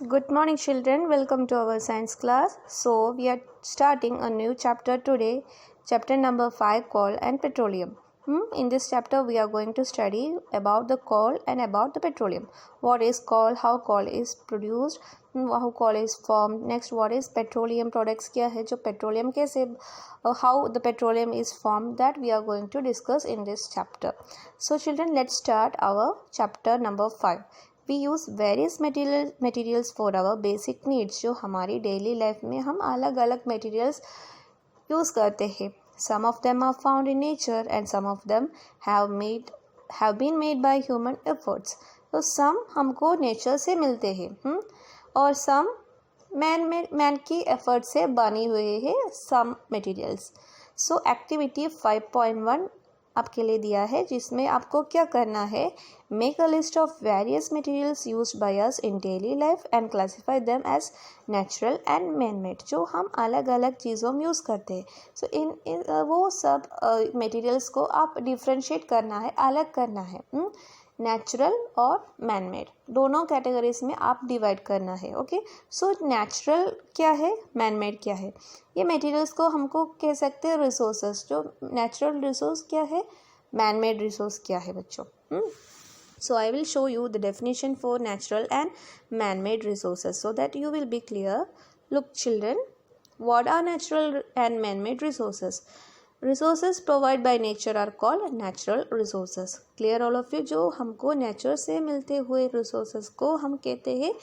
Good morning, children. Welcome to our science class. So, we are starting a new chapter today, chapter number 5 coal and petroleum. In this chapter, we are going to study about the coal and about the petroleum. What is coal, how coal is produced, how coal is formed. Next, what is petroleum products? क्या है जो petroleum कैसे how the petroleum is formed, that we are going to discuss in this chapter. So, children, let's start our chapter number 5. We use various materials for our basic needs. जो हमारी daily life में हम अलग अलग materials use करते हैं. Some of them are found in nature and some of them have been made by human efforts. तो some हमको nature से मिलते हैं और some man की effort से बनी हुए हैं some materials. So activity 5.1 आपके लिए दिया है, जिसमें आपको क्या करना है, make a list of various materials used by us in daily life and classify them as natural and man made. जो हम अलग अलग चीज़ों में यूज़ करते हैं, सो इन वो सब मटेरियल्स को आप डिफ्रेंशिएट करना है, अलग करना है. नेचुरल और मैन मेड दोनों कैटेगरीज में आप डिवाइड करना है. ओके, सो नेचुरल क्या है, मैन मेड क्या है. ये मटेरियल्स को हमको कह सकते हैं रिसोर्सेस. जो नेचुरल रिसोर्स क्या है, मैन मेड रिसोर्स क्या है बच्चों. So I will show you the definition for natural and man-made resources so that you will be clear. Look children, what are natural and man-made resources? Resources provided by nature are called natural resources. Clear all of you? जो हमको nature से मिलते हुए resources को हम कहते हैं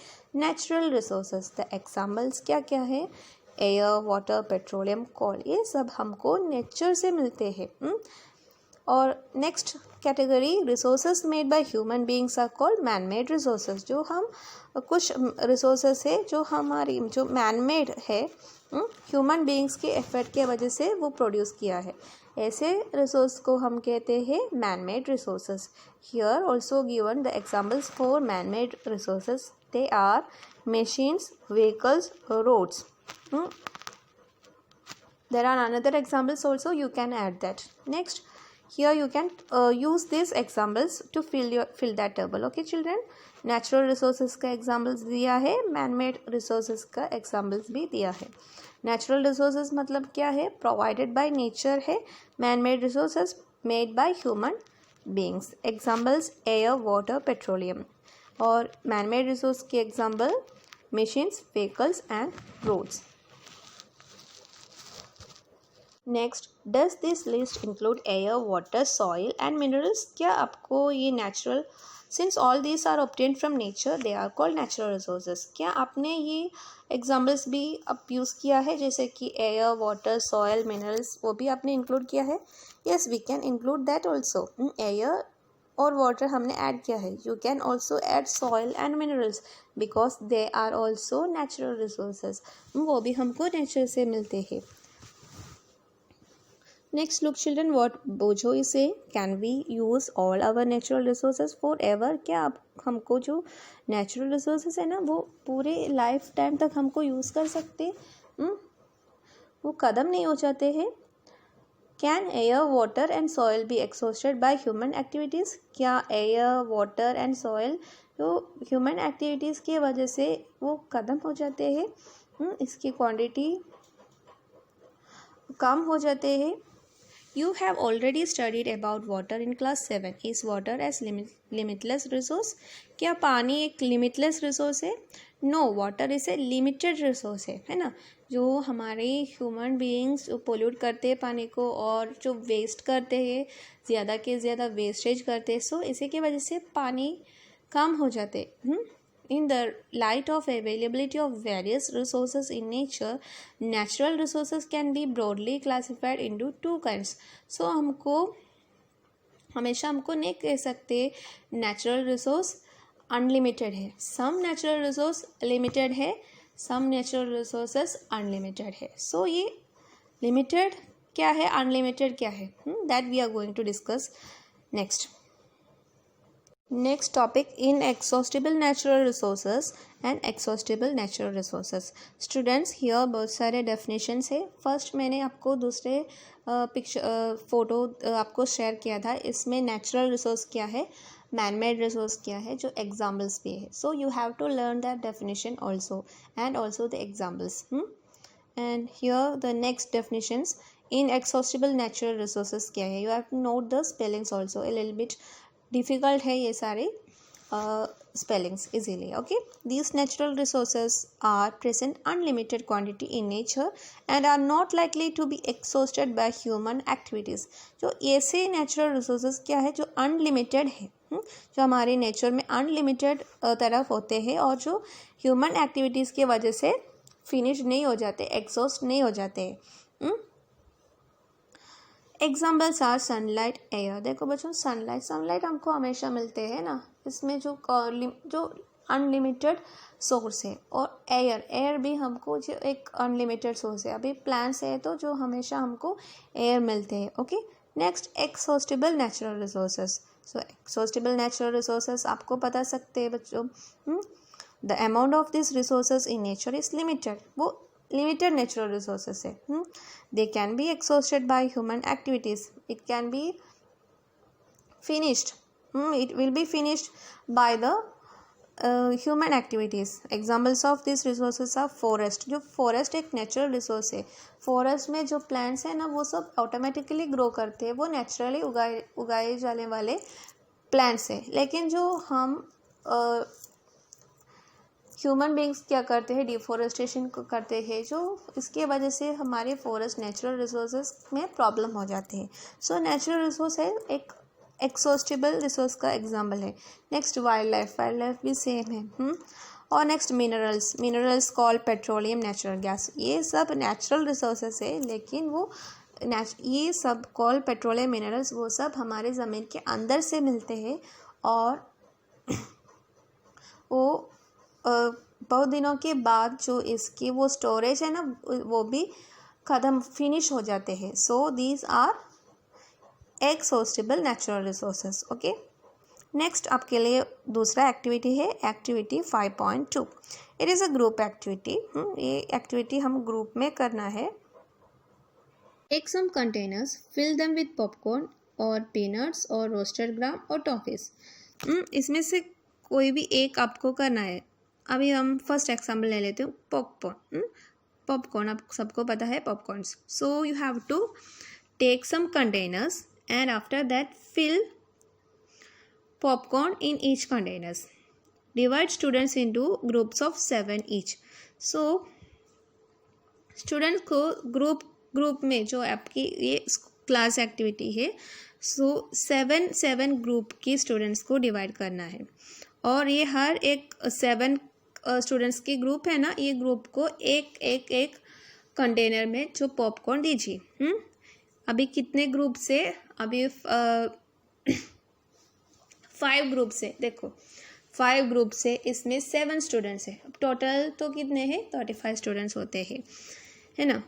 natural resources. The examples क्या क्या है, air, water, petroleum, coal, ये सब हमको nature से मिलते हैं. और next category resources made by human beings are called man made resources. जो हम कुछ रिसोर्सेज है जो हमारी जो मैन मेड है, ह्यूमन बीइंग्स के एफर्ट के वजह से वो प्रोड्यूस किया है, ऐसे रिसोर्स को हम कहते हैं man made resources. Here also given the examples for man made resources. They are machines, vehicles, roads. There are another examples also, you can add that. Next, here you can use these examples to fill that table. Okay children, natural resources का examples दिया है, man made resources का examples भी दिया है. natural resources मतलब क्या है, provided by nature है. man made resources made by human beings. examples air, water, petroleum. और man made resource के example machines, vehicles and roads. Next, does this list include air, water, soil and minerals. क्या आपको ये natural, since all this are obtained from nature, they are called natural resources. क्या आपने ये examples भी अब use किया है, जैसे कि एयर, वाटर, सॉइल, मिनरल्स, वो भी आपने इंक्लूड किया है. Yes, we can include that also. Air और वाटर हमने ऐड किया है. You can also add soil and minerals because they are also natural resources. वो भी हमको नेचर से मिलते हैं. Next, look children, what Bojo is saying. Can we use all our natural resources forever? क्या आप हमको जो natural resources है ना, वो पूरे लाइफ टाइम तक हमको यूज़ कर सकते हैं, वो ख़त्म नहीं हो जाते हैं. Can air, water and soil be exhausted by human activities? क्या air, water and soil जो human activities की वजह से वो ख़त्म हो जाते हैं, इसकी क्वांटिटी कम हो जाते हैं. You have already studied about water in class 7. Is water as limitless resource? क्या पानी एक limitless resource है? No, water is a limited resource है ना. जो हमारे human beings जो pollute करते हैं पानी को और जो waste करते हैं, ज़्यादा के ज़्यादा wastage करते हैं, सो इसी की वजह से पानी कम हो जाते हैं. In the light of availability of various resources in nature, natural resources can be broadly classified into two kinds. So हमेशा हमको नहीं कह सकते natural resource unlimited है. Some natural resource limited है, some natural resources unlimited है. So ये limited क्या है, unlimited क्या है, that we are going to discuss next. Next topic, inexhaustible natural resources and exhaustible natural resources. Students, here बहुत सारे डेफिनेशंस है. फर्स्ट मैंने आपको दूसरे पिक्चर फ़ोटो आपको शेयर किया था. इसमें नेचुरल रिसोर्स क्या है, मैन मेड रिसोर्स क्या है, जो एग्जाम्पल्स भी है. So you have to learn that definition also and also the examples. And here the next definitions. Inexhaustible natural resources क्या है, you have to note the spellings also. A little bit difficult है ये सारे spellings easily. Okay, these natural resources are present unlimited quantity in nature and are not likely to be exhausted by human activities. जो ऐसे natural resources क्या है, जो unlimited है, जो हमारे नेचर में अनलिमिटेड तरफ होते हैं और जो ह्यूमन एक्टिविटीज़ की वजह से फिनिश नहीं हो जाते, एग्जॉस्ट नहीं हो जाते हैं. Examples are sunlight, air. देखो बच्चों, सनलाइट हमको हमेशा मिलते हैं ना, इसमें जो अनलिमिटेड सोर्स है. और एयर भी हमको जो एक अनलिमिटेड सोर्स है. अभी प्लांट्स है तो जो हमेशा हमको एयर मिलते हैं. Okay, next exhaustible natural resources. So exhaustible natural resources आपको बता सकते हैं बच्चों. The amount of this resources in nature is limited. वो लिमिटेड नेचुरल रिसोर्सेस है. They can be exhausted by human activities. It can be finished. It will be finished by the human activities. Examples of these resources are forest. जो forest एक natural resource है. forest में जो plants है ना, वो सब automatically grow करते हैं, वो naturally उगाए जाने वाले plants है. लेकिन जो हम ह्यूमन बींग्स क्या करते हैं, डिफॉरेस्टेशन करते हैं, जो इसके वजह से हमारे फॉरेस्ट नेचुरल रिसोर्सेज में प्रॉब्लम हो जाते हैं. सो नेचुरल रिसोर्स है, एक एक्सॉस्टिबल रिसोर्स का एग्जाम्पल है. नेक्स्ट वाइल्ड लाइफ भी सेम है. और next minerals call petroleum, natural gas. ये सब नेचुरल रिसोर्सेस है, लेकिन वो ये सब कॉल पेट्रोलियम मिनरल्स वो सब हमारे ज़मीन के अंदर से मिलते हैं और वो बहुत दिनों के बाद जो इसकी वो स्टोरेज है ना, वो भी ख़त्म फिनिश हो जाते हैं. So these are exhaustible natural resources. Okay, next आपके लिए दूसरा एक्टिविटी है, activity 5.2. It is a group activity. ये एक्टिविटी हम ग्रुप में करना है. Take some containers, fill them with popcorn और पीनट्स और रोस्टेड ग्राम और टॉफीज. इसमें से कोई भी एक आपको करना है. अभी हम फर्स्ट एग्जाम्पल ले लेते हैं, पॉपकॉर्न. आप सबको पता है popcorns. So you have to take some containers and after that fill popcorn in each containers. Divide students into groups of 7 each. So students को ग्रुप में, जो आपकी ये क्लास एक्टिविटी है, सो 7 ग्रुप की स्टूडेंट्स को डिवाइड करना है. और ये हर एक 7 स्टूडेंट्स की ग्रुप है ना, ये ग्रुप को एक कंटेनर में जो पॉपकॉर्न दीजिए. अभी कितने ग्रुप से, अभी 5 ग्रुप से. देखो 5 ग्रुप से इसमें 7 स्टूडेंट्स है. टोटल तो कितने हैं, 35 स्टूडेंट्स होते हैं, है ना.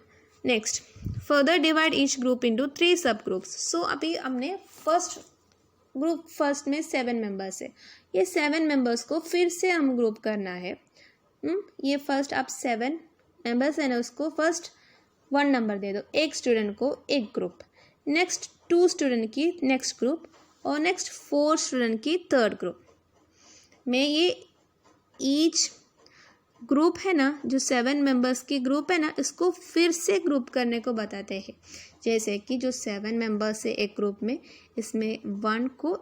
Next, further divide each group into 3 सब ग्रुप्स. सो अभी हमने फर्स्ट में 7 मेंबर्स है. ये 7 मेंबर्स को फिर से हम ग्रुप करना है. ये फर्स्ट आप 7 मेंबर्स है ना, उसको फर्स्ट 1 नंबर दे दो. एक स्टूडेंट को एक ग्रुप, नेक्स्ट 2 स्टूडेंट की नेक्स्ट ग्रुप और नेक्स्ट 4 स्टूडेंट की थर्ड ग्रुप में. ये ईच ग्रुप है ना, जो 7 मेंबर्स की ग्रुप है ना, इसको फिर से ग्रुप करने को बताते हैं. जैसे कि जो 7 मेंबर्स है एक ग्रुप में, इसमें 1 को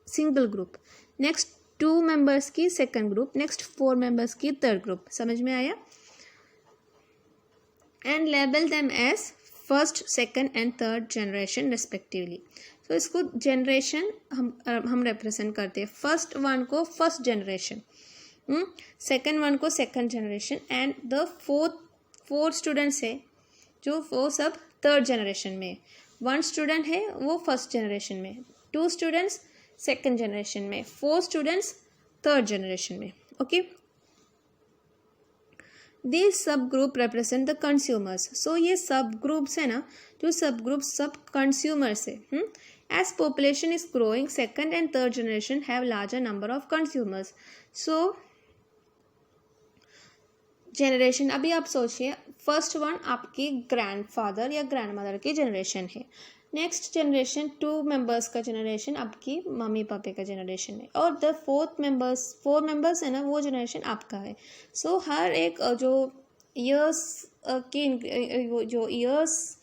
सिंगल ग्रुप, नेक्स्ट 2 मेंबर्स की सेकंड ग्रुप, नेक्स्ट 4 मेंबर्स की थर्ड ग्रुप. समझ में आया. And label them as first, second and third generation respectively. तो इसको जनरेशन हम रिप्रेजेंट करते हैं. फर्स्ट 1 को फर्स्ट जनरेशन, सेकंड 1 को second generation and the 4 students है जो वो सब थर्ड जनरेशन में. 1 स्टूडेंट है वो फर्स्ट जनरेशन में, 2 स्टूडेंट्स सेकंड जनरेशन में, 4 स्टूडेंट्स थर्ड जनरेशन में. Okay, These subgroup represent the consumers. So ये सब ग्रुप्स है ना, जो सब ग्रुप सब कंज्यूमर्स है. As population is growing, second and third generation have larger number of consumers. So generation, अभी आप सोचिए फर्स्ट 1 आपकी ग्रैंडफादर या ग्रैंडमदर की जनरेशन है. नेक्स्ट जनरेशन 2 मेंबर्स का जनरेशन आपकी मम्मी पापा का जनरेशन है, और द 4 मेंबर्स है ना, वो जनरेशन आपका है. सो हर एक जो ईयर्स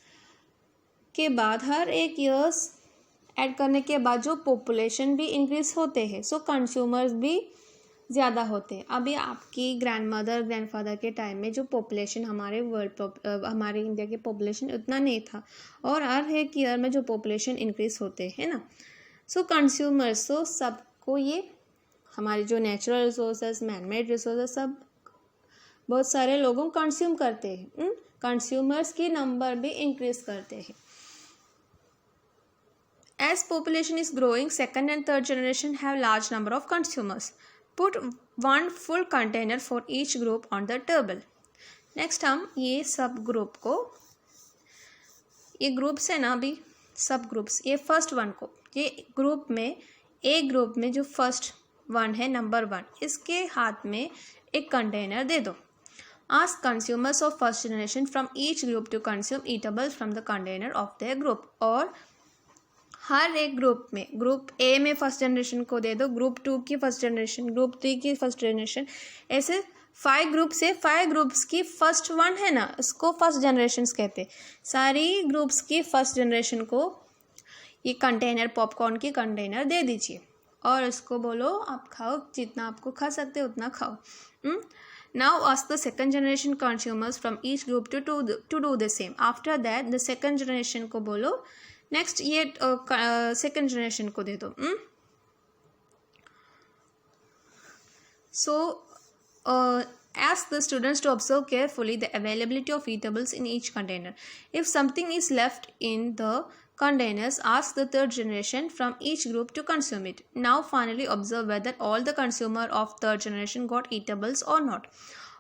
के बाद, हर एक ईयर्स ऐड करने के बाद जो पॉपुलेशन भी इंक्रीज होते हैं, सो कंज्यूमर्स भी ज़्यादा होते हैं. अभी आपकी ग्रैंडमदर ग्रैंडफादर के टाइम में जो पॉपुलेशन हमारे इंडिया की पॉपुलेशन उतना नहीं था, और हर एक ईयर में जो पॉपुलेशन इंक्रीज होते हैं ना, सो कंज्यूमर्स, सो सबको ये हमारे जो नेचुरल रिसोर्सेज, मैनमेड रिसोर्सेज, सब बहुत सारे लोगों कंज्यूम करते हैं. कंज्यूमर्स की नंबर भी इंक्रीज करते हैं. As population is growing, second and third generation have large number of consumers. Put one full container for each group on the table. Next हम ये सब ग्रुप को, ये ग्रुप्स है ना अभी सब ग्रुप्स, ये फर्स्ट वन को, ये ग्रुप में, एक ग्रुप में जो फर्स्ट वन है नंबर 1, इसके हाथ में एक कंटेनर दे दो. Ask consumers of first generation from each group to consume eatables from the container of their group. और हर एक ग्रुप में, ग्रुप ए में फर्स्ट जनरेशन को दे दो, ग्रुप 2 की फर्स्ट जनरेशन, ग्रुप 3 की फर्स्ट जनरेशन, ऐसे 5 ग्रुप से 5 ग्रुप्स की फर्स्ट वन है ना, इसको फर्स्ट जनरेशन कहते हैं. सारी ग्रुप्स की फर्स्ट जनरेशन को ये कंटेनर, पॉपकॉर्न की कंटेनर दे दीजिए, और इसको बोलो आप खाओ, जितना आपको खा सकते हो उतना खाओ. Now ask the second generation consumers from each group to do the same. After that the second generation को बोलो नेक्स्ट ये सेकेंड जनरेशन को दे दो. सो ask the students to observe carefully the availability of eatables in each container. If something is left in the containers, ask the third generation from each group to consume it. Now finally observe whether all the consumer of third generation got eatables or not.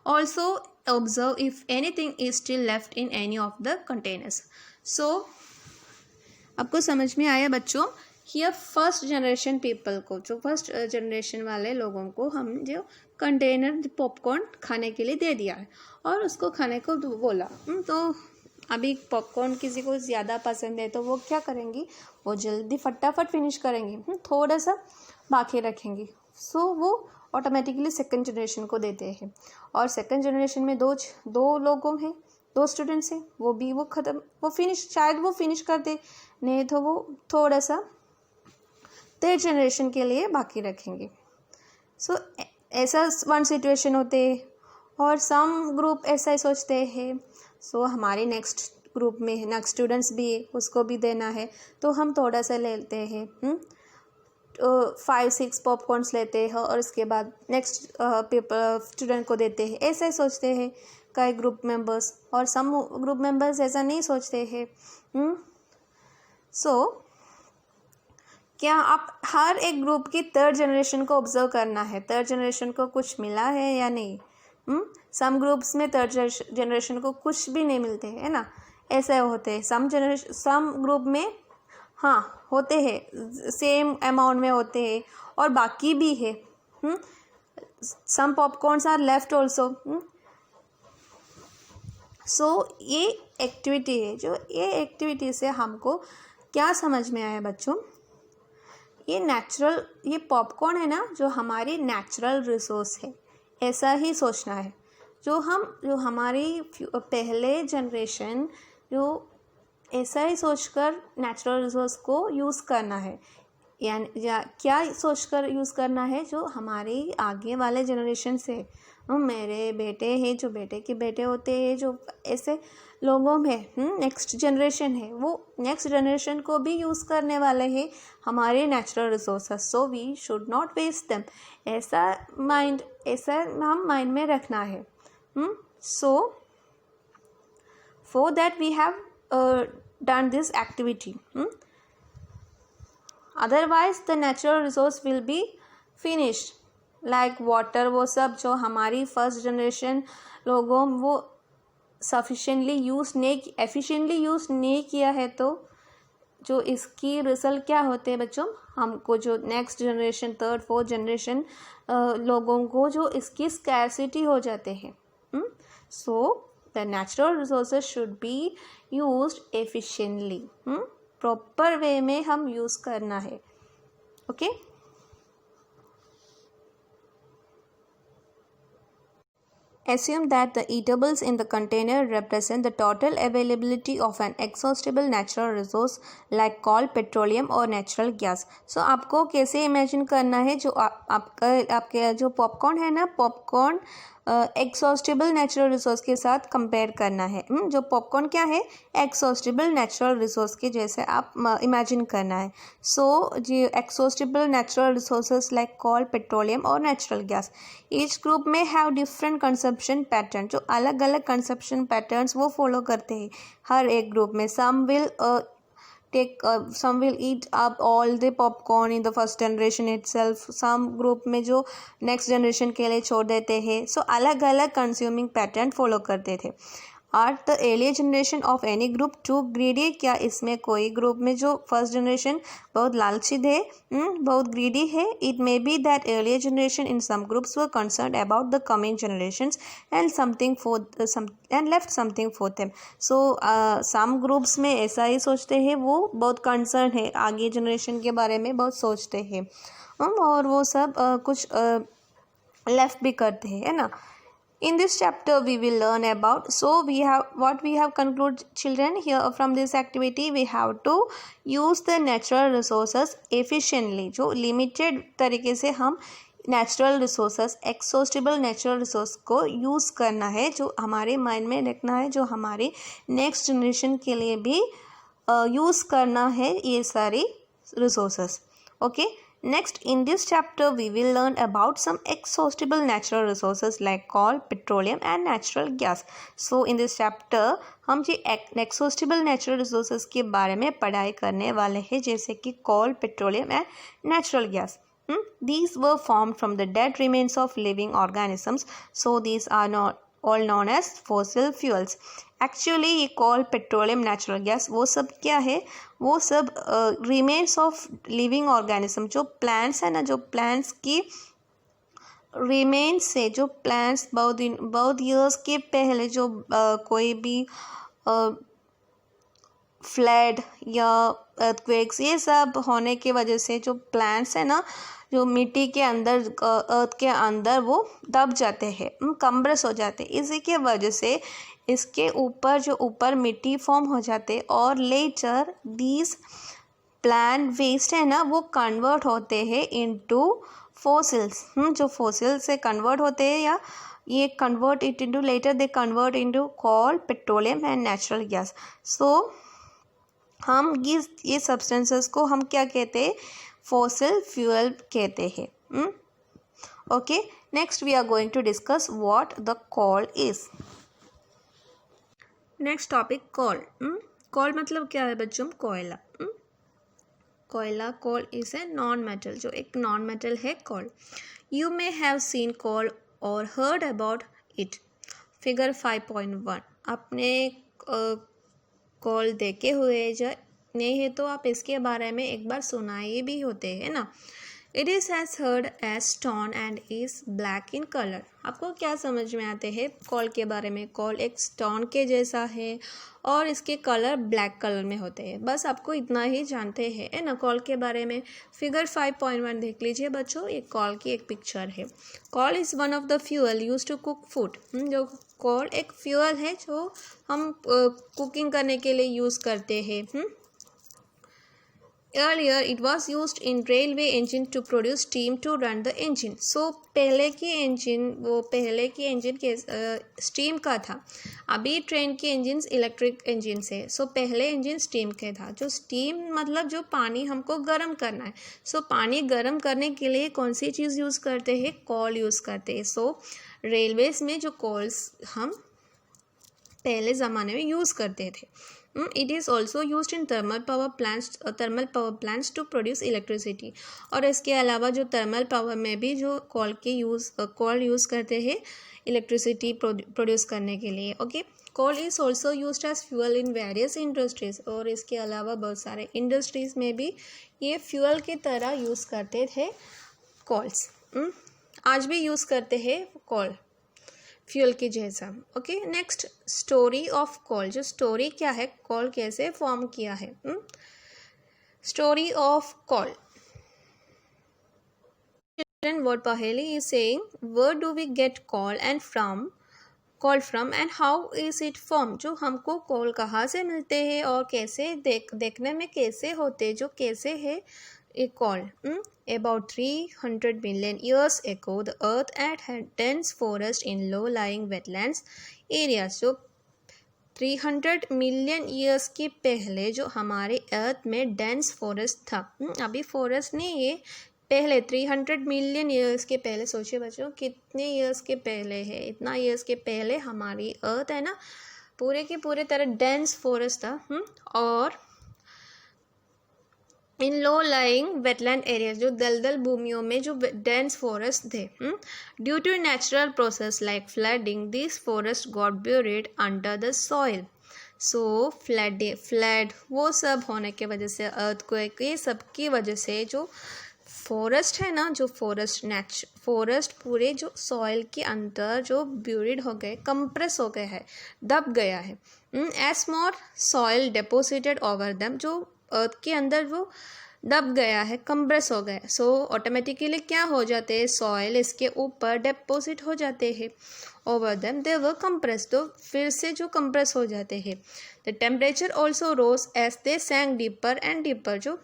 Also observe if anything is still left in any of the containers. So आपको समझ में आया बच्चों? Here first generation people को, जो first generation वाले लोगों को हम जो कंटेनर पॉपकॉर्न खाने के लिए दे दिया है, और उसको खाने को बोला. तो अभी पॉपकॉर्न किसी को ज़्यादा पसंद है तो वो क्या करेंगी, वो जल्दी फटाफट फिनिश करेंगी, थोड़ा सा बाकी रखेंगी. सो वो ऑटोमेटिकली सेकंड जनरेशन को देते हैं. और सेकंड जनरेशन में दो लोगों हैं, 2 स्टूडेंट्स हैं, वो ख़त्म, वो फिनिश, शायद वो फिनिश कर दे, नहीं तो वो थोड़ा सा थर्ड जनरेशन के लिए बाकी रखेंगे. सो ऐसा वन सिचुएशन होते हैं. और सम ग्रुप ऐसा ही सोचते हैं, सो हमारे नेक्स्ट ग्रुप में नेक्स्ट स्टूडेंट्स भी है, उसको भी देना है, तो हम थोड़ा सा लेते हैं, 5-6 पॉपकॉर्न्स लेते हैं, और उसके बाद नेक्स्ट स्टूडेंट को देते हैं. ऐसा ही सोचते हैं कई ग्रुप मेंबर्स, और सम ग्रुप मेंबर्स ऐसा नहीं सोचते हैं. सो क्या आप हर एक ग्रुप की थर्ड जनरेशन को ऑब्जर्व करना है, थर्ड जनरेशन को कुछ मिला है या नहीं. सम ग्रुप्स में थर्ड जनरेशन को कुछ भी नहीं मिलते है ना, ऐसे होते हैं. सम ग्रुप में हाँ होते हैं, सेम अमाउंट में होते हैं, और बाकी भी है. सम पॉपकॉर्न्स आर लेफ्ट ऑल्सो. सो ये एक्टिविटी है, जो ये एक्टिविटी से हमको क्या समझ में आया बच्चों, ये नेचुरल, ये पॉपकॉर्न है ना, जो हमारी नेचुरल रिसोर्स है, ऐसा ही सोचना है. जो हमारी पहले जनरेशन जो ऐसा ही सोचकर नेचुरल रिसोर्स को यूज़ करना है, या क्या सोचकर यूज़ करना है, जो हमारी आगे वाले जनरेशन से, मेरे बेटे हैं, जो बेटे के बेटे होते हैं, जो ऐसे लोगों में नेक्स्ट जनरेशन है, वो नेक्स्ट जनरेशन को भी यूज़ करने वाले हैं हमारे natural resources. So we should not waste them. ऐसा हम माइंड में रखना है. So for that we have done this activity. Otherwise the natural resource will be finished, like water. वो सब जो हमारी फर्स्ट जनरेशन लोगों वो सफिशेंटली एफिशिएंटली यूज़ नहीं किया है, तो जो इसकी रिजल्ट क्या होते हैं बच्चों, हमको जो next generation, third fourth generation लोगों को जो इसकी स्कैरसिटी हो जाते हैं. So the natural resources should be used efficiently. Proper way में हम यूज़ करना है. Okay. Assume that the eatables in the container represent the total availability of an exhaustible natural resource like coal, petroleum or natural gas. So आपको कैसे imagine करना है, जो आपके जो पॉपकॉर्न है ना, पॉपकॉर्न एक्सॉस्टेबल नेचुरल रिसोर्स के साथ कंपेयर करना है. जो पॉपकॉर्न क्या है, एक्सॉस्टेबल नेचुरल रिसोर्स के जैसे आप इमेजिन करना है. So the exhaustible natural resources like coal, petroleum और नेचुरल गैस, ईच ग्रुप में हैव डिफरेंट कंजप्शन पैटर्न. जो अलग अलग कंजप्शन पैटर्न्स वो फॉलो करते हैं हर एक ग्रुप में. some will eat up all the popcorn in the first generation itself. some group में जो next generation के लिए छोड़ देते हैं. so अलग अलग consuming pattern follow करते थे. Are the earlier generation of any group too greedy? क्या इसमें कोई ग्रुप में जो फर्स्ट जनरेशन बहुत लालची थे, बहुत ग्रीडी है? It may be that earlier generation in some groups were concerned about the coming generations and left something for them. So some groups में ऐसा ही सोचते हैं, वो बहुत कंसर्न है, आगे जनरेशन के बारे में बहुत सोचते हैं, और वो सब कुछ लेफ्ट भी करते हैं, है ना. In this chapter we will learn about, so we have concluded children here from this activity. We have to use the natural resources efficiently. जो limited तरीके से हम नेचुरल रिसोर्सेस, एक्सॉस्टेबल नेचुरल रिसोर्स को यूज़ करना है, जो हमारे माइंड में रखना है, जो हमारे नेक्स्ट जनरेशन के लिए भी यूज़ करना है ये सारी resources. Okay. Next, in this chapter, we will learn about some exhaustible natural resources like coal, petroleum and natural gas. So, in this chapter, हम जी exhaustible natural resources के बारे में पढ़ाई करने वाले हैं, जैसे कि coal, petroleum and natural gas. These were formed from the dead remains of living organisms. So, these are not all known as fossil fuels. Actually ये कोल, पेट्रोलियम, नेचुरल गैस वो सब क्या है, वो सब रिमेन्स ऑफ लिविंग ऑर्गेनिज्म. जो plants है ना, जो प्लांट्स की रिमेन्स से, जो प्लांट्स बहुत ईयर्स के पहले जो कोई भी फ्लड या अर्थक्वेक्स ये सब होने की वजह से जो प्लांट्स है ना, जो मिट्टी के अंदर, अर्थ के अंदर वो दब जाते हैं, कम्प्रेस हो जाते हैं. इसी के वजह से इसके ऊपर जो ऊपर मिट्टी फॉर्म हो जाते, और लेटर दीज प्लांट वेस्ट है ना, वो कन्वर्ट होते हैं इनटू फॉसिल्स. जो फॉसिल से कन्वर्ट होते हैं, या ये convert it into, later they convert into coal, petroleum and natural gas. सो हम ये सब्सटेंसेस को हम क्या कहते हैं, फॉसिल फ्यूल कहते हैं. Okay. Next we are going to discuss what the coal is. Next topic coal. Coal मतलब क्या है बच्चों, कोयला. कोयला, coal is a non metal, जो एक नॉन मेटल है coal. You may have seen coal और हर्ड अबाउट इट. फिगर 5.1. आपने कोल देखे हुए जो नहीं है तो आप इसके बारे में एक बार सुनाए भी होते हैं ना. It is as hard as stone and is black in colour. आपको क्या समझ में आते हैं कोल के बारे में? कोल एक स्टोन के जैसा है और इसके कलर ब्लैक कलर में होते हैं. बस आपको इतना ही जानते हैं, है ना, कोल के बारे में. फिगर 5.1 देख लीजिए बच्चों, ये कोल की एक पिक्चर है. Coal is one of the fuel use to cook food. जो कोल एक फ्यूल है जो हम कुकिंग करने के लिए यूज़ करते हैं. Earlier, it was used in railway engine to produce steam to run the engine. So पहले की इंजन के स्टीम का था. अभी ट्रेन की इंजन इलेक्ट्रिक इंजन से. सो पहले इंजन स्टीम के था. जो स्टीम मतलब जो पानी हमको गर्म करना है. सो पानी गर्म करने के लिए कौन सी चीज़ यूज़ करते हैं? कोल यूज़ करते हैं. सो रेलवेज में जो कोल्स हम पहले ज़माने में यूज़ करते थे. It is also used in thermal power plants to produce electricity. और इसके अलावा जो थर्मल पावर में भी जो कोल यूज़ करते हैं इलेक्ट्रिसिटी प्रोड्यूस करने के लिए. Okay. Coal is also used as fuel in various industries. और इसके अलावा बहुत सारे इंडस्ट्रीज़ में भी ये फ्यूल की तरह यूज़ करते थे कोल्स. आज भी यूज़ करते हैं कोल फ्यूल की जैसा. Okay. Next, story of coal. जो स्टोरी क्या है, कोल कैसे फॉर्म किया है. Story of coal. Children, what Paheli is saying, where do we get coal from and how is it formed? जो हमको कोल कहाँ से मिलते हैं और कैसे देखने में कैसे होते, जो कैसे है a coal. About 300 million years ago, the earth had dense forest in low-lying wetlands areas. So 300 million years के पहले जो हमारे अर्थ में डेंस फॉरेस्ट था, अभी फॉरेस्ट नहीं है, पहले 300 मिलियन ईयर्स के पहले, सोचिए बच्चों कितने ईयर्स के पहले है, इतना ईयर्स के पहले हमारी अर्थ है ना पूरे की पूरे तरह डेंस फॉरेस्ट था. और in low lying wetland areas, जो दलदल भूमियों में जो डेंस फॉरेस्ट थे, due to natural process like flooding this forest got buried under the soil. So flood वो सब होने के वजह से, अर्थक्वेक, ये सब की वजह से जो फॉरेस्ट है ना, जो फॉरेस्ट पूरे जो सॉइल के अंदर जो ब्यूरिड हो गए, कंप्रेस हो गए है, दब गया है. एज मोर सॉइल डिपॉजिटेड ओवर देम, जो अर्थ के अंदर वो दब गया है, कंप्रेस हो गया. सो ऑटोमेटिकली क्या हो जाते हैं, सॉइल इसके ऊपर डिपॉजिट हो जाते हैं, over them they were compress, तो फिर से जो कंप्रेस हो जाते हैं. The temperature also rose as they sank deeper and deeper, जो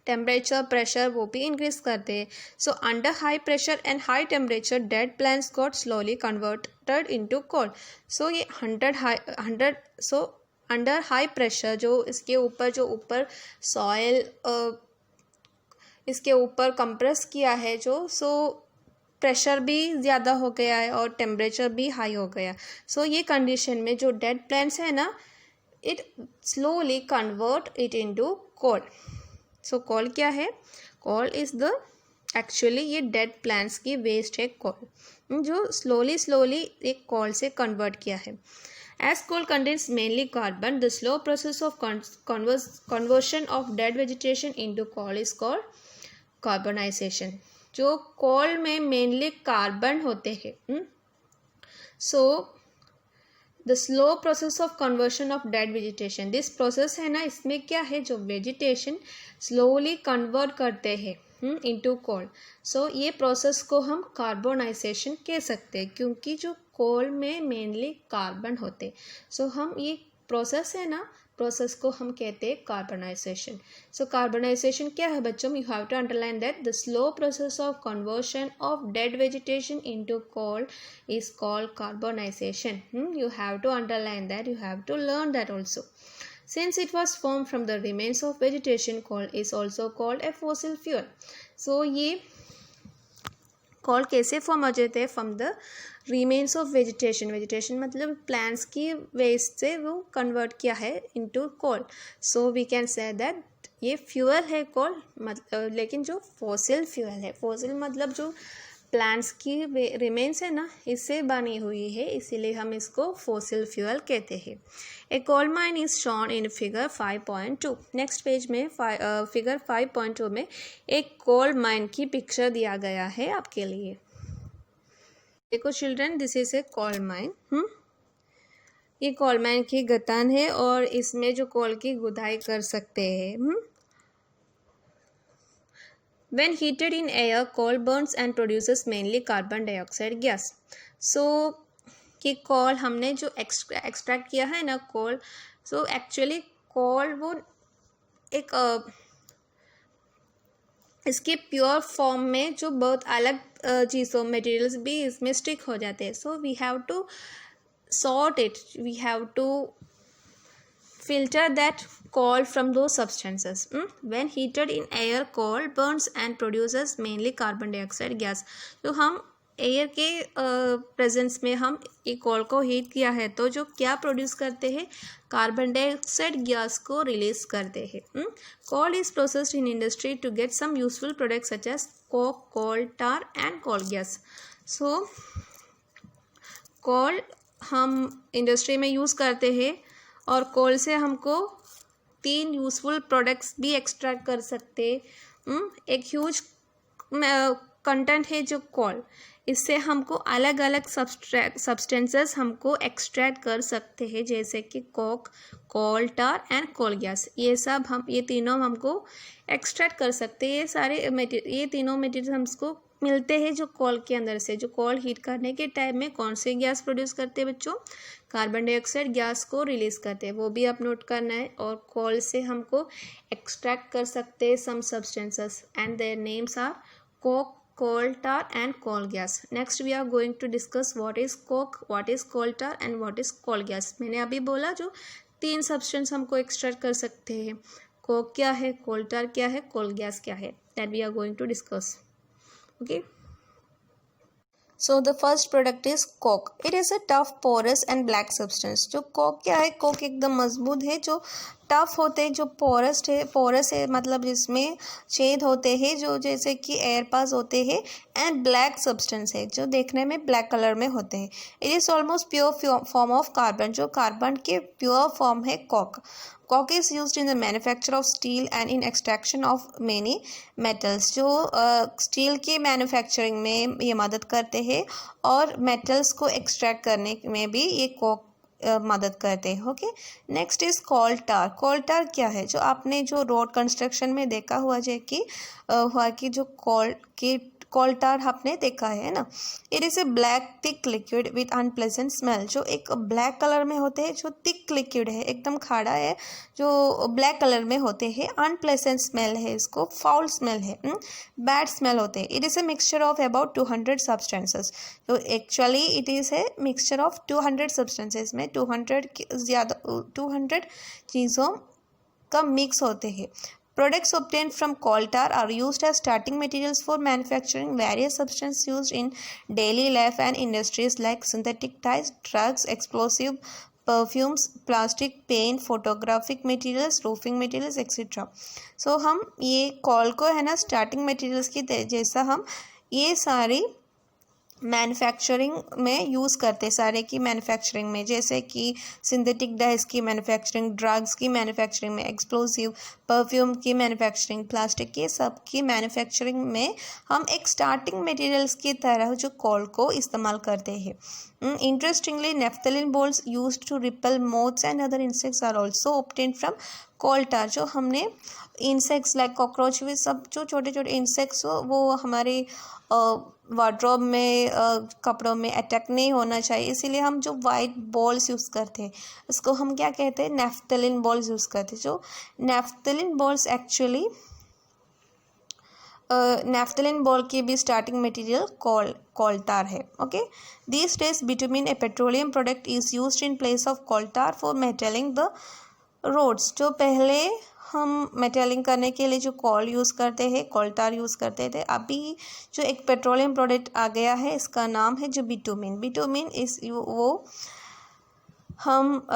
टेम्परेचर प्रेशर वो भी इंक्रीज करते हैं. So under high pressure and high temperature dead plants got slowly converted into coal. So ये अंडर हाई प्रेशर, जो इसके ऊपर soil इसके ऊपर कंप्रेस किया है जो, सो प्रेशर भी ज़्यादा हो गया है और टेम्परेचर भी हाई हो गया. सो ये कंडीशन में जो डेड प्लांट्स है ना, it slowly convert it into coal. So coal क्या है, कोल इज़ द एक्चुअली ये डेड प्लांट्स की वेस्ट है कोल, जो स्लोली एक कोल से कन्वर्ट किया है. As coal contains mainly carbon, the slow process of conversion of dead vegetation into coal is called carbonization. जो कोल में मेनली कार्बन होते हैं, so the slow process of conversion of dead vegetation, this process है ना, इसमें क्या है, जो वेजिटेशन स्लोली कन्वर्ट करते हैं इनटू कोल. सो ये प्रोसेस को हम कार्बोनाइजेशन कह सकते हैं, क्योंकि जो कोल में मेनली कार्बन होते. सो हम ये प्रोसेस है ना, प्रोसेस को हम कहते हैं कार्बोनाइजेशन. सो कार्बोनाइजेशन क्या है बच्चों, you have to underline that the slow process of conversion of dead vegetation into coal is called carbonisation. You have to underline that, you have to learn that also. Since it was formed from the remains of vegetation, coal is also called a fossil fuel. So ये कोल कैसे form हो जाते हैं, from the remains of vegetation, vegetation मतलब plants की waste से वो convert किया है into coal. So we can say that ये फ्यूल है कोल, मतलब लेकिन जो फॉसिल फ्यूल है, फॉसिल मतलब जो प्लांट्स की रिमेन्स है ना, इससे बनी हुई है, इसीलिए हम इसको फॉसिल फ्यूल कहते हैं. A coal mine is shown in figure 5.2. Next page में फिगर 5.2 में एक कोल माइन की पिक्चर दिया गया है आपके लिए. देखो children, this is a coal mine. ये कोल माइन की गतान है और इसमें जो कोल की खुदाई कर सकते हैं. When heated in air, coal burns and produces mainly carbon dioxide gas. So कि कोल हमने जो एक्सट्रैक्ट किया है ना कोल, सो एक्चुअली कोल वो एक इसके प्योर फॉर्म में जो बहुत अलग चीज़ों मटेरियल्स भी इसमें स्टिक हो जाते हैं. So we have to sort it, we have to filter that coal from those substances. When heated in air, coal burns and produces mainly carbon dioxide gas. तो हम एयर के प्रेजेंस में हम एक कोल को हीट किया है तो जो क्या प्रोड्यूस करते हैं, कार्बन डाइऑक्साइड गैस को रिलीज करते हैं. Coal is processed in industry to get some useful products such as coke, coal tar and coal gas. So coal हम इंडस्ट्री में यूज़ करते हैं और कोल से हमको 3 यूज़फुल प्रोडक्ट्स भी एक्सट्रैक्ट कर सकते. एक ह्यूज कंटेंट है जो कोल, इससे हमको अलग अलग सब्सटेंसेस हमको एक्सट्रैक्ट कर सकते हैं, जैसे कि coke, coal tar and coal gas. ये तीनों हमको एक्सट्रैक्ट कर सकते हैं। ये तीनों मटेरियल हमको मिलते हैं जो कोल के अंदर से। जो कोल हीट करने के टाइम में कौन से गैस प्रोड्यूस करते हैं बच्चों? कार्बन डाइऑक्साइड गैस को रिलीज करते हैं, वो भी आप नोट करना है। और कोल से हमको एक्सट्रैक्ट कर सकते हैं some substances and their names are coke, coal tar and coal gas. Next we are going to discuss what is coke, what is coal tar and what is coal gas. मैंने अभी बोला जो 3 substance हमको extract कर सकते हैं। Coke क्या है, कोल टार क्या है, कोल गैस क्या है, that we are going to discuss. Okay. So the first product is coke. It is a tough, porous and black substance. जो कोक क्या है, कोक एकदम मजबूत है, जो टफ होते हैं, जो पोरस है मतलब जिसमें छेद होते हैं, जो जैसे कि एयर पास होते हैं, एंड ब्लैक सब्सटेंस है जो देखने में ब्लैक कलर में होते हैं। It is almost pure form of carbon, जो कार्बन के प्योर फॉर्म है Coke. Coke is used in the manufacture of steel and in extraction of many metals. जो स्टील के मैन्युफैक्चरिंग में ये मदद करते हैं और मेटल्स को एक्सट्रैक्ट करने में भी ये कोक मदद करते हैं। ओके, नेक्स्ट इज कोल टार। कोल टार क्या है? जो आपने जो रोड कंस्ट्रक्शन में देखा हुआ जो कोल टार आपने देखा है ना। It is A black thick liquid with unpleasant smell. जो एक ब्लैक कलर में होते हैं, जो थिक लिक्विड है, एकदम खाड़ा है, जो ब्लैक कलर में होते हैं, अनप्लेजेंट स्मेल है, इसको फाउल स्मेल है, बैड स्मेल होते हैं। It is a mixture of about 200 substances. तो actually it is a mixture of 200 substances में 200 चीज़ों का मिक्स होते हैं। Products obtained from coal tar are used as starting materials for manufacturing various substances used in daily life and industries like synthetic dyes, drugs, explosive, perfumes, plastic, paint, photographic materials, roofing materials, etc. So हम ये coal को है ना starting materials की जैसा हम ये सारी मैन्युफैक्चरिंग में यूज़ करते, सारे की मैन्युफैक्चरिंग में, जैसे कि सिंथेटिक डाइज की मैन्युफैक्चरिंग, ड्रग्स की मैन्युफैक्चरिंग में, एक्सप्लोसिव, परफ्यूम की मैन्युफैक्चरिंग, प्लास्टिक के सब की मैन्युफैक्चरिंग में हम एक स्टार्टिंग मटेरियल्स की तरह जो कोल को इस्तेमाल करते हैं। Interestingly, naphthalene balls used to repel moths and other insects are also obtained from coal tar. जो हमने इंसेक्ट्स लाइक कॉकरोच भी सब जो छोटे छोटे इंसेक्ट्स हो वो हमारे वार्डरोब में कपड़ों में अटैक नहीं होना चाहिए, इसीलिए हम जो वाइट बॉल्स यूज़ करते हैं उसको हम क्या कहते हैं? नैफ्थलीन बॉल्स यूज़ करते हैं। जो naphthalene balls actually naphthalene ball की भी स्टार्टिंग मटेरियल कोल टार है। Okay, these days bitumen a petroleum product is used in place of coal tar for metalling the roads. जो पहले हम मेटलिंग करने के लिए जो कोल यूज़ करते हैं, कोल टार यूज़ करते थे, अभी जो एक पेट्रोलियम प्रोडक्ट आ गया है इसका नाम है जो बिटुमिन इस वो हम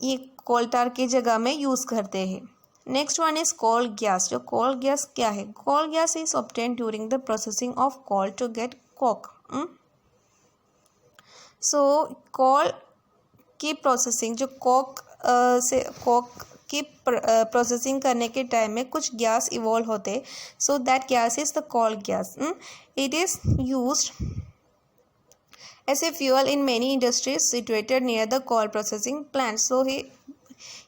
ये कोल टार की जगह में यूज़ करते हैं। Next one is coal gas. जो कोल गैस क्या है? Coal gas is obtained during the processing of coal to get coke. So coal की प्रोसेसिंग, जो कोक की प्रोसेसिंग करने के टाइम में कुछ गैस इवॉल्व होते, so that gas is the coal gas. It is used as a fuel in many industries situated near the coal processing plant. So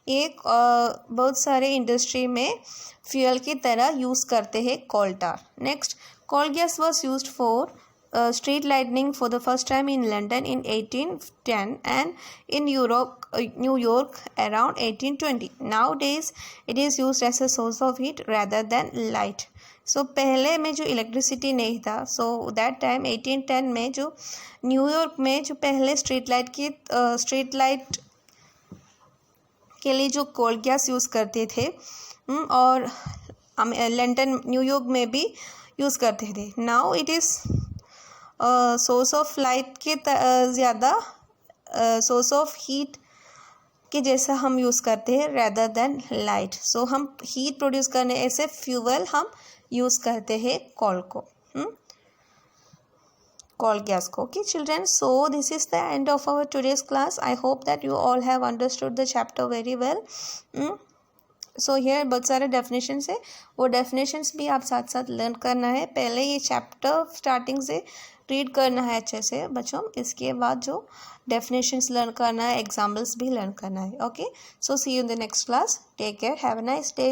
एक बहुत सारे इंडस्ट्री में फ्यूल की तरह यूज़ करते हैं coal tar. Next, coal gas was used for street lighting for the first time in London in 1810 and in New York around 1820. Nowadays, it is used as a source of heat rather than light. So पहले में जो electricity नहीं था, so that time 1810 में जो New York में जो पहले स्ट्रीट लाइट के लिए जो कोल गैस यूज़ करते थे और लंदन न्यूयॉर्क में भी यूज़ करते थे। Now it is source of light के ज़्यादा सोर्स ऑफ हीट के जैसा हम यूज़ करते हैं रैदर देन लाइट। सो हम हीट प्रोड्यूस करने ऐसे फ्यूल हम यूज़ करते हैं कोल को, कोल गैस को। Okay children, so this is the end of our today's class. I hope that you all have understood the chapter very well. So here बहुत सारे definitions है, वो डेफिनेशंस भी आप साथ साथ लर्न करना है। पहले ये चैप्टर स्टार्टिंग से रीड करना है अच्छे से बच्चों, इसके बाद जो डेफिनेशंस लर्न करना है, एग्जाम्पल्स भी लर्न करना है. Okay, so see you in the next class. Take care, have a nice day.